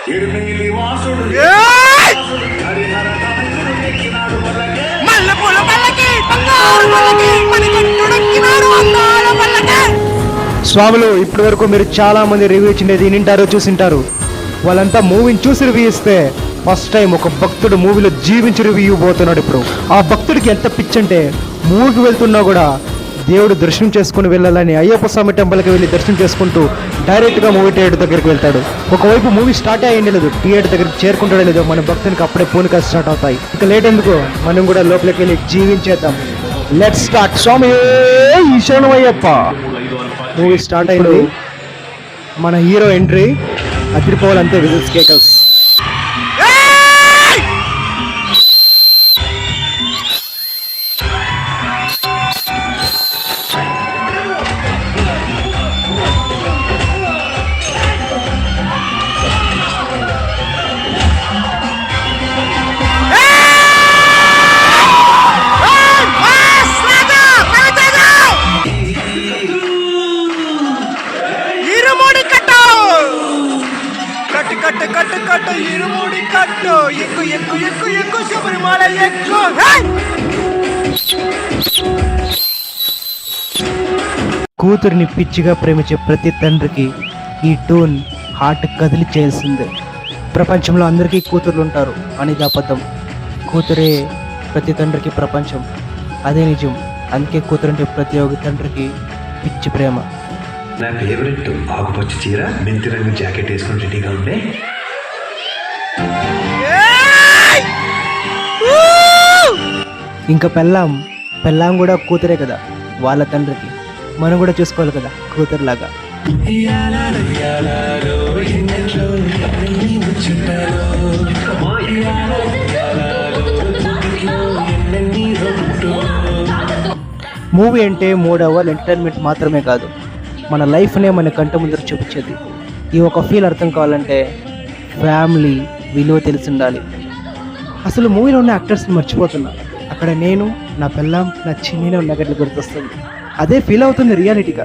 స్వాములు ఇప్పటి వరకు మీరు చాలా మంది రివ్యూ ఇచ్చిండేది వింటారు చూసింటారు. వాళ్ళంతా మూవీని చూసి రివ్యూ ఇస్తే ఫస్ట్ టైం ఒక భక్తుడు మూవీలో జీవించి రివ్యూ పోతున్నాడు. ఇప్పుడు ఆ భక్తుడికి ఎంత పిచ్చంటే మూవీకి వెళ్తున్నా కూడా దేవుడు దర్శనం చేసుకుని వెళ్ళాలని అయ్యప్ప స్వామి టెంపుల్కి వెళ్ళి దర్శనం చేసుకుంటూ డైరెక్ట్గా మూవీ థియేటర్ దగ్గరికి వెళ్తాడు. ఒకవైపు మూవీ స్టార్ట్ అయ్యింది లేదు, థియేటర్ దగ్గరికి చేరుకుంటాడో లేదో మన భక్తునికి అప్పుడే పూనికలు స్టార్ట్ అవుతాయి. ఇక లేట్ ఎందుకు, మనం కూడా లోపలికి వెళ్ళి జీవించేద్దాం. Let's start. స్వామి ఈశానం అయ్యప్ప మూవీ స్టార్ట్ అయింది. మన హీరో ఎంట్రీ అదిరిపోవాలంతే, విజిల్స్ కేకల్స్. కూతురిని పిచ్చిగా ప్రేమించే ప్రతి తండ్రికి ఈ టూన్ హార్ట్ కదిలి చేయాల్సిందే. ప్రపంచంలో అందరికీ కూతుర్లు ఉంటారు అనేది అబద్ధం. కూతురే ప్రతి తండ్రికి ప్రపంచం, అదే నిజం. అందుకే కూతురంటే ప్రతి ఒక్క తండ్రికి పిచ్చి ప్రేమ. నా ఫేవరెట్ ఆకుపచ్చ చీర, మెంతి రంగు జాకెట్ వేసుకొని రెడీగా ఉండే. ఇంకా పెళ్ళాం కూడా కూతురే కదా వాళ్ళ తండ్రికి. మనం కూడా చూసుకోవాలి కదా కూతురులాగా. మూవీ అంటే 3 అవర్ల ఎంటర్టైన్మెంట్ మాత్రమే కాదు, మన లైఫ్నే మన కంట ముందర చూపించేది. ఈ ఒక ఫీల్ అర్థం కావాలంటే ఫ్యామిలీ విలువ తెలిసి ఉండాలి. అసలు మూవీలో ఉన్న యాక్టర్స్ని మర్చిపోతున్నా. అక్కడ నేను, నా పెళ్ళాం, నా చిన్ననే ఉన్నట్లు గుర్తొస్తుంది. అదే ఫీల్ అవుతుంది రియాలిటీగా.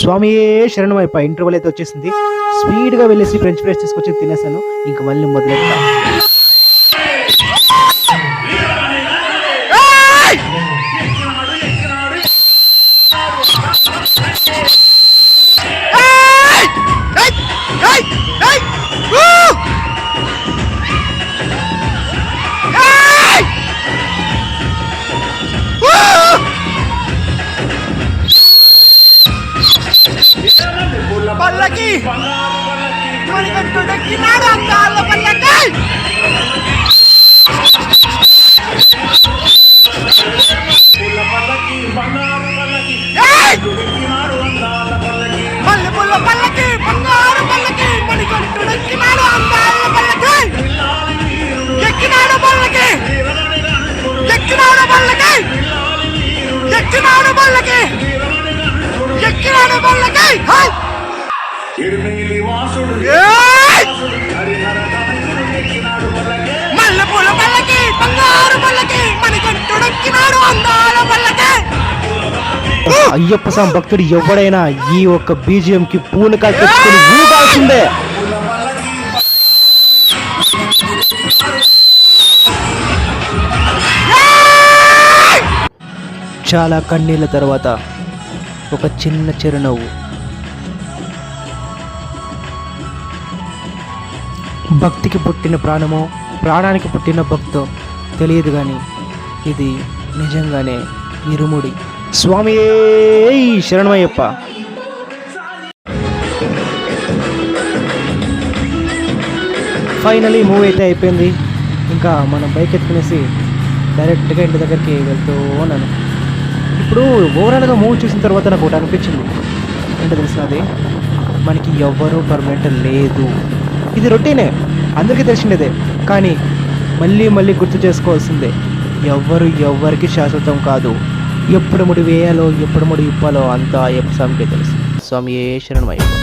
స్వామి శరణం అయిపోయి ఇంటర్వల్ అయితే వచ్చేసింది. స్పీడ్గా వెళ్ళేసి ఫ్రెంచ్ ఫ్రైస్ తీసుకొచ్చి తినేసాను. ఇంక మళ్ళీ మొదలెట్టా. పల్లకి మణికంఠుడెక్కినాడు అందాల పల్లకి. మల్లెపూల పల్లకి, బంగారు పల్లకి, మణికంఠుడెక్కినాడు అందాల పల్లకి. ఎక్కినాడు పల్లకి, ఎక్కినాడు పల్లకి, ఎక్కినాడు పల్లకి, ఎక్కినాడు పల్లకి. మల్లెపూల పల్లకి, బంగారు పల్లకి, మణికంఠుడెక్కినాడు అందాల పల్లకి. అయ్యప్ప స్వామి భక్తుడు ఎవడైనా ఈ ఒక్క బీజిఎం కి పూనకాలు తెచ్చుకుని ఊగాల్సిందే. చాలా కన్నీళ్ళ తర్వాత ఒక చిన్న చిరునవ్వు. భక్తికి పుట్టిన ప్రాణమో ప్రాణానికి పుట్టిన భక్తో తెలియదు, కానీ ఇది నిజంగానే ఇరుముడి. స్వామి శరణమయ్యప్ప. ఫైనలీ మూవీ అయితే అయిపోయింది. ఇంకా మనం బైక్ ఎత్తుకునేసి డైరెక్ట్గా ఇంటి దగ్గరికి వెళ్తూ ఉన్నాను. ఇప్పుడు ఓవరాల్గా మూవీ చూసిన తర్వాత నాకు ఒకటి అనిపించింది. ఏంటో తెలిసినది, మనకి ఎవ్వరూ పర్మనెంట్ లేదు. ఇది రొటీనే, అందరికీ తెలిసినదే. కానీ మళ్ళీ మళ్ళీ గుర్తు చేసుకోవాల్సిందే, ఎవ్వరికి శాశ్వతం కాదు. ఎప్పుడు ముడి వేయాలో ఎప్పుడు ముడి ఇప్పాలో అంతా అయ్యప్ప స్వామికే తెలుసు. స్వామి శరణమయ్యప్ప.